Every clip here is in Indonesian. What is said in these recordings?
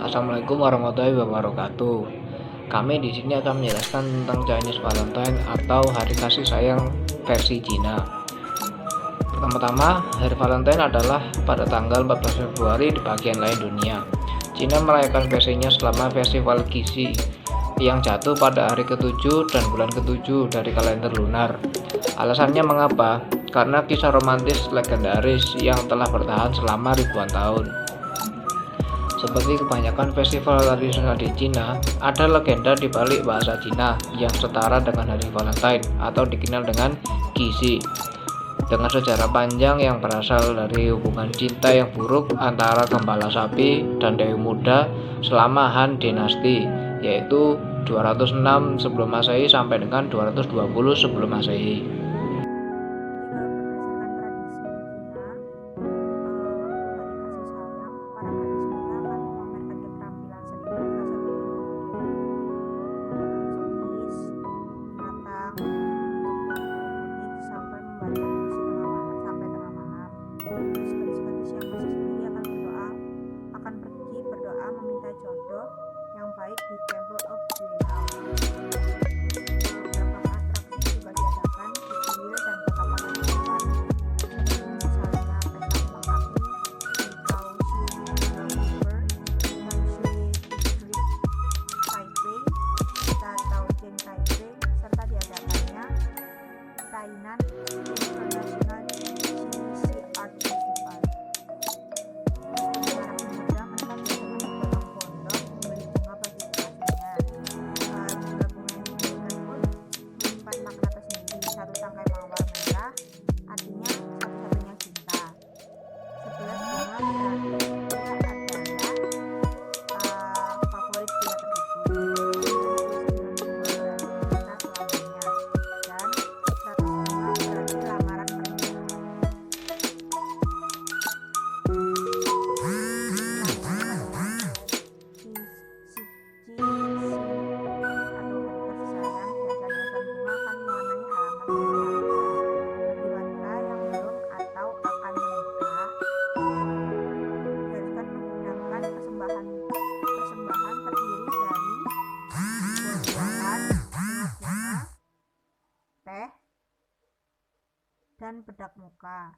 Assalamualaikum warahmatullahi wabarakatuh. Kami di sini akan menjelaskan tentang Chinese Valentine atau Hari Kasih Sayang versi Cina. Pertama-tama, Hari Valentine adalah pada tanggal 14 Februari di bagian lain dunia. Cina merayakan versinya selama festival Qixi yang jatuh pada hari ke-7 dan bulan ke-7 dari kalender lunar. Alasannya mengapa? Karena kisah romantis legendaris yang telah bertahan selama ribuan tahun. Seperti kebanyakan festival tradisional di Cina, ada legenda di balik bahasa Cina yang setara dengan Hari Valentine atau dikenal dengan Qixi. Dengan sejarah panjang yang berasal dari hubungan cinta yang buruk antara gembala sapi dan dewi muda selama Han Dinasti, yaitu 206 sebelum Masehi sampai dengan 220 sebelum Masehi. Jodoh yang baik di Temple of Juno. Beberapa atraksi juga diadakan di kuil dan kota Pahlawan. Misalnya pesta kembang api di Kaohsiung River, Munshi District, Taipei, kota Taojian Taipei, serta diadakannya Tainan International Qixi Art Festival. Satu tangkai mawar merah artinya satu-satunya cinta. 11 bunga berarti dia adalah favorit pria tersebut. 99 bunga berarti cinta selamanya, dan 100 bunga berarti lamaran pernikahan. Persembahan terdiri dari buah-buahan, bunga, teh, dan bedak muka.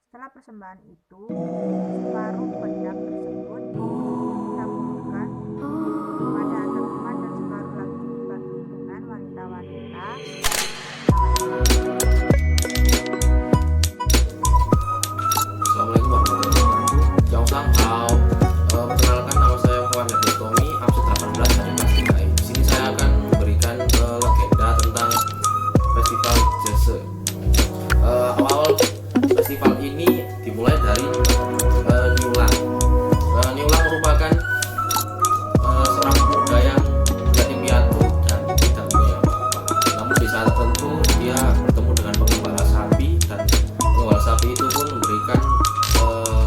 Setelah persembahan itu, separuh bedak tersebut ditabungkan pada anak rumah dan separuh lagi dibagi dengan wanita-wanita. Assalamualaikum warahmatullahi wabarakatuh. Jauh Sanghao. Perkenalkan, nama saya Muhammad Tommy, absen 18 dari kelas 3. Di sini saya akan memberikan legenda tentang festival Jese. Awal festival ini dimulai dari Niulang. Niulang merupakan seorang pemuda yang yatim piatu dan tidak punya apa-apa. Namun di saat tertentu dia bertemu dengan pengembala sapi, dan pengembala sapi itu pun memberikan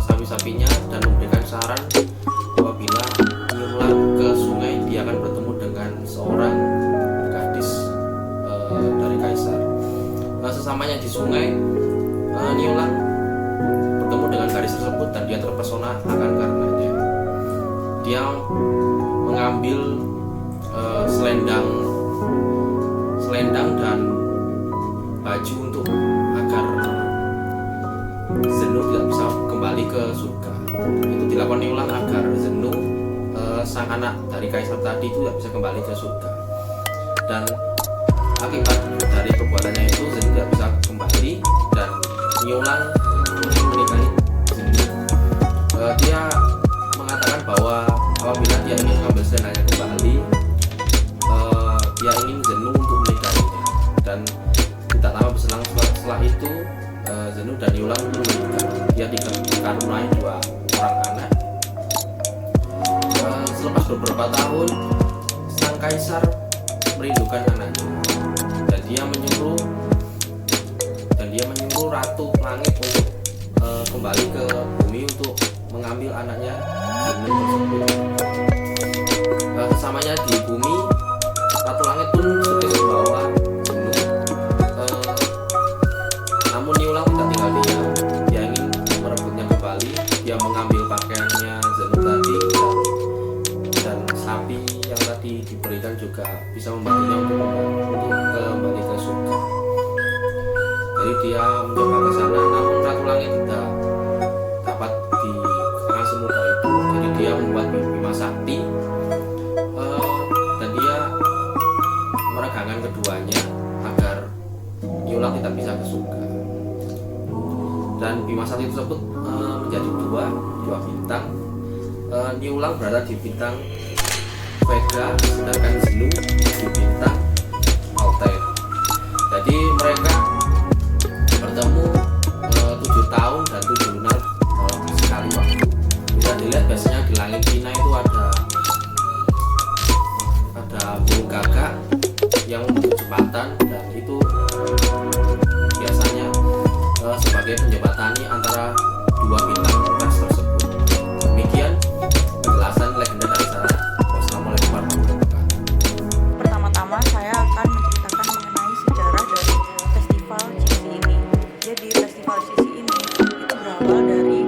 sapi-sapinya dan memberikan saran apabila Niulang ke sungai dia akan bertemu dengan seorang gadis dari kaisar. Sesamanya di sungai, Niulang bertemu dengan gadis tersebut dan dia terpesona akan karenanya. Dia mengambil selendang dan baju untuk agar Zenu tidak bisa kembali ke surga. Itu dilakukan Niulang agar Zenu, sang anak dari kaisar tadi, itu tidak bisa kembali ke surga. Dan akibat dari perbuatannya itu Zenu tidak bisa kembali, dan Niulang menikahi Zenu. Dia mengatakan bahwa apabila dia ingin mengambil selendangnya kembali, dia ingin Zenu untuk menikahinya. Dan tidak lama berselang setelah itu, Zenu dan Niulang menikah. Dia dikaruniai 2 orang anak. Selepas beberapa tahun, sang kaisar merindukan anaknya, dan dia menyuruh Ratu Langit untuk kembali ke bumi untuk mengambil anaknya Zenu tersebut. Sesamanya di bumi, Ratu Langit pun sukses membawa Zenu. Namun Niulang tidak tinggal diam. Dia ingin merebutnya kembali. Dia mengambil pakaiannya Zenu tadi dan dan Bima Sakti tersebut menjadi dua bintang. Niulang berada di bintang Vega, sedangkan Zinu di bintang Altair. Jadi mereka bertemu 7 tahun dan 7 lunar sekali waktu. Bisa dilihat biasanya di langit Cina itu ada burung gagak yang membentuk jembatan, dan itu biasanya sebagai penjembatani antara dua bintang ras tersebut. Demikian penjelasan legenda dari saya. Wassalamualaikum warahmatullahi wabarakatuh. Pertama-tama saya akan menceritakan mengenai sejarah dari festival Cici ini. Jadi festival Cici ini itu berawal dari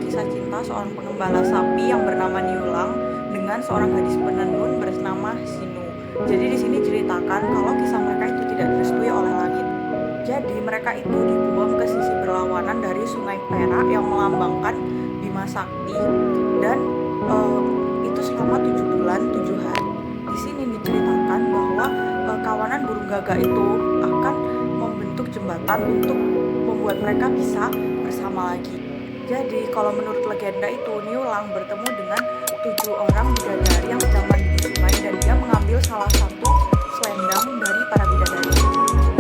kisah cinta seorang pengembala sapi yang bernama Niulang dengan seorang gadis penenun bernama Zinu. Jadi di sini ceritakan kalau kisah mereka itu tidak direstui oleh langit. Jadi mereka itu dibuang ke sisi berlawanan dari Sungai Perak yang melambangkan Bima Sakti, dan itu selama 7 bulan 7 hari. Di sini diceritakan bahwa kawanan burung gagak itu akan membentuk jembatan untuk membuat mereka bisa bersama lagi. Jadi kalau menurut legenda itu Niulang bertemu dengan 7 orang bidadari yang sedang mandi di sungai, dan dia mengambil salah satu selendang dari para bidadari.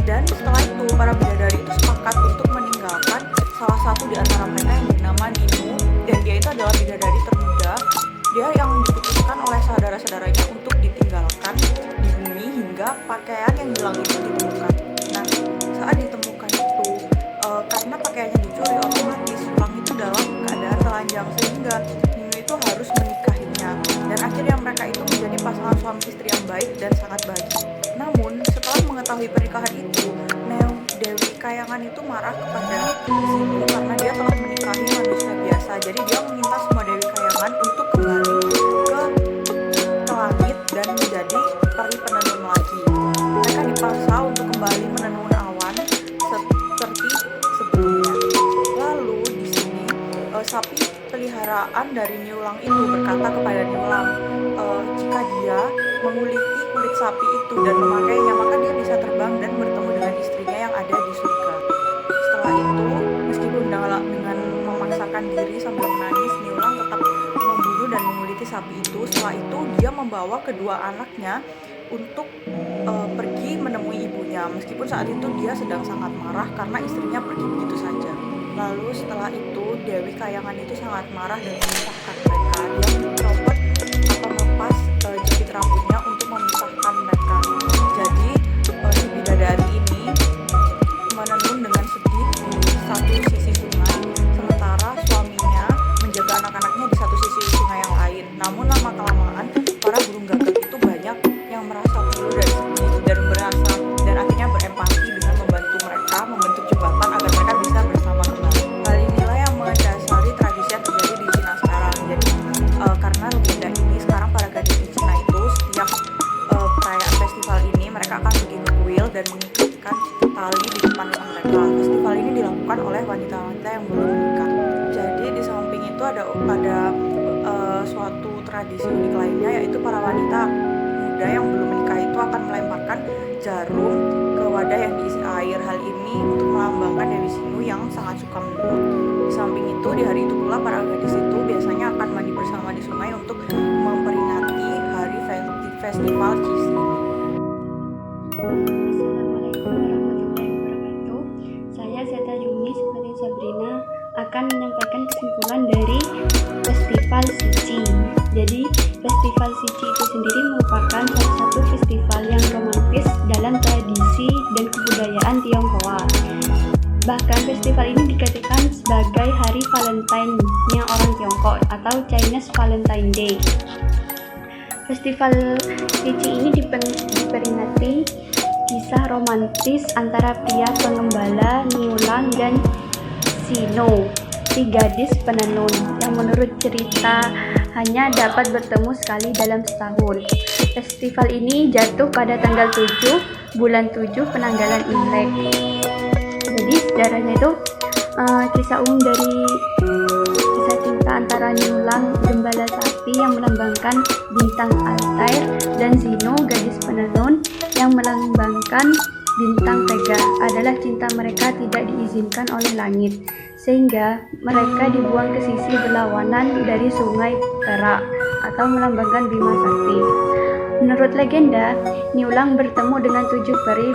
Dan setelah itu para bidadari itu sepakat untuk meninggalkan salah satu di antara mereka yang bernama Ninu, dan dia itu adalah bidadari termuda. Dia yang diputuskan oleh saudara-saudaranya untuk ditinggalkan di bumi hingga pakaian yang hilang itu ditemukan. Nah, saat ditemukan itu karena pakaiannya dicuri, otomatis Niulang itu dalam keadaan telanjang, sehingga Ninu itu harus menikahinya, dan akhirnya mereka itu menjadi pasangan suami istri yang baik dan sangat bahagia. Namun setelah mengetahui pernikahan itu, Dewi Kayangan itu marah kepada Zinu karena dia telah menikahi manusia biasa. Jadi dia meminta semua Dewi Kayangan untuk kembali ke langit dan menjadi peri penenun lagi. Mereka dipaksa untuk kembali menenun awan seperti sebelumnya. Lalu di sini sapi peliharaan dari Niulang itu berkata kepada Niulang, jika dia menguliti kulit sapi itu dan memakainya, maka dia bisa terbang dan bertemu dengan istrinya yang ada di surga. Setelah itu, meskipun dengan memaksakan diri sambil menangis, Niulang tetap membunuh dan menguliti sapi itu. Setelah itu, dia membawa kedua anaknya untuk pergi menemui ibunya, meskipun saat itu dia sedang sangat marah karena istrinya pergi begitu saja. Lalu setelah itu Dewi Kayangan itu sangat marah dan memisahkan mereka. Dia mencopot atau melepas jepit rambutnya untuk memisahkan mereka. Jadi si bidadari ini menenun dengan sedih di satu sisi sungai, sementara suaminya menjaga anak-anaknya di satu sisi sungai yang lain. Namun lama-kelamaan para burung gagak itu banyak yang merasa pilu dan sedih dan akhirnya berempati dengan membantu mereka membentuk jembatan agar mereka bisa bersama kembali. Hal inilah yang mendasari tradisi yang terjadi di Cina sekarang. Jadi karena legenda ini, sekarang para gadis di Cina itu setiap perayaan festival ini mereka akan pergi ke kuil dan mengikatkan tali di depan rumah mereka. Festival ini dilakukan oleh wanita-wanita yang belum menikah. Jadi di samping itu ada suatu tradisi unik lainnya, yaitu para wanita muda yang belum menikah itu akan melemparkan jarum ke wadah yang diisi air. Hal ini untuk melambangkan Dewi Zinu yang sangat suka menenun. Di samping itu, di hari itu pula para gadis itu biasanya akan mandi bersama di sungai untuk memperingati hari festival Cici. Assalamualaikum warahmatullahi wabarakatuh. Saya Zeta Yuni Sabarin Sabrina akan menyampaikan kesimpulan dari festival Cici. Jadi festival Cici itu sendiri merupakan salah satu festival yang romantis dalam tradisi dan kebudayaan Tionghoa. Bahkan festival ini dikatakan sebagai hari Valentine-nya orang Tiongkok atau Chinese Valentine Day. Festival Cici ini diperingati kisah romantis antara pria pengembala Niulang dan Zinu, si gadis penenun yang menurut cerita hanya dapat bertemu sekali dalam setahun. Festival ini jatuh pada tanggal 7 bulan 7 penanggalan Imlek. Jadi sejarahnya itu kisah umum dari kisah cinta antara Niulang gembala sapi yang melambangkan bintang Altair dan Zinu gadis penenun yang melambangkan bintang Vega adalah cinta mereka tidak diizinkan oleh langit. sehingga mereka dibuang ke sisi berlawanan dari Sungai Perak atau melambangkan Bima Sakti. Menurut legenda, Niulang bertemu dengan 7 peri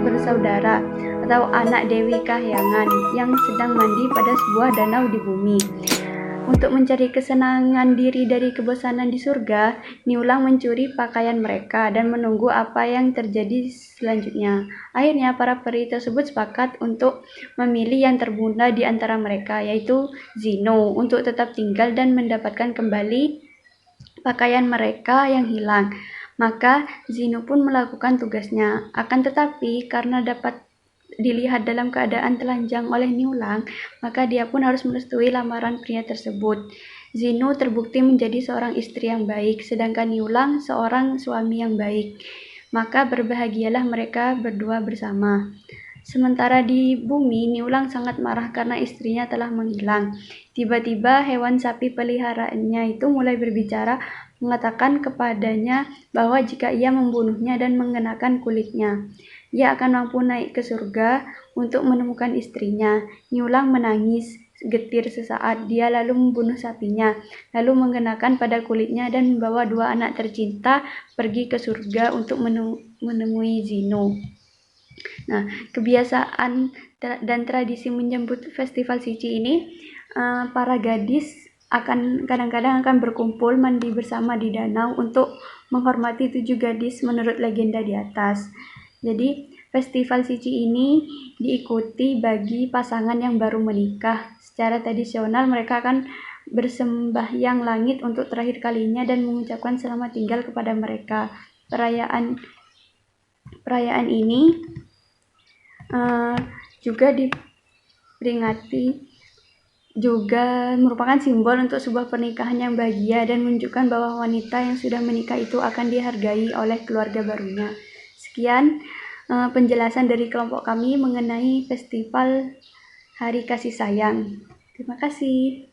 bersaudara atau anak Dewi Kahyangan yang sedang mandi pada sebuah danau di bumi. Untuk mencari kesenangan diri dari kebosanan di surga, Niulang mencuri pakaian mereka dan menunggu apa yang terjadi selanjutnya. Akhirnya para peri tersebut sepakat untuk memilih yang terbunda di antara mereka, yaitu Zino, untuk tetap tinggal dan mendapatkan kembali pakaian mereka yang hilang. Maka Zino pun melakukan tugasnya. Akan tetapi karena dapat dilihat dalam keadaan telanjang oleh Niulang, maka dia pun harus merestui lamaran pria tersebut. Zino terbukti menjadi seorang istri yang baik, sedangkan Niulang seorang suami yang baik. Maka berbahagialah mereka berdua bersama. Sementara di bumi, Niulang sangat marah karena istrinya telah menghilang. Tiba-tiba hewan sapi peliharaannya itu mulai berbicara, mengatakan kepadanya bahwa jika ia membunuhnya dan mengenakan kulitnya, ia akan mampu naik ke surga untuk menemukan istrinya. Niulang menangis getir sesaat. Dia lalu membunuh sapinya, lalu mengenakan pada kulitnya dan membawa 2 anak tercinta pergi ke surga untuk menemui Zino. Nah, kebiasaan dan tradisi menyambut festival Sici ini, para gadis kadang-kadang akan berkumpul mandi bersama di danau untuk menghormati 7 gadis menurut legenda di atas. Jadi, festival Sici ini diikuti bagi pasangan yang baru menikah. Secara tradisional mereka akan bersembahyang langit untuk terakhir kalinya dan mengucapkan selamat tinggal kepada mereka. Perayaan ini juga diperingati juga merupakan simbol untuk sebuah pernikahan yang bahagia dan menunjukkan bahwa wanita yang sudah menikah itu akan dihargai oleh keluarga barunya. Sekian penjelasan dari kelompok kami mengenai festival Hari Kasih Sayang. Terima kasih.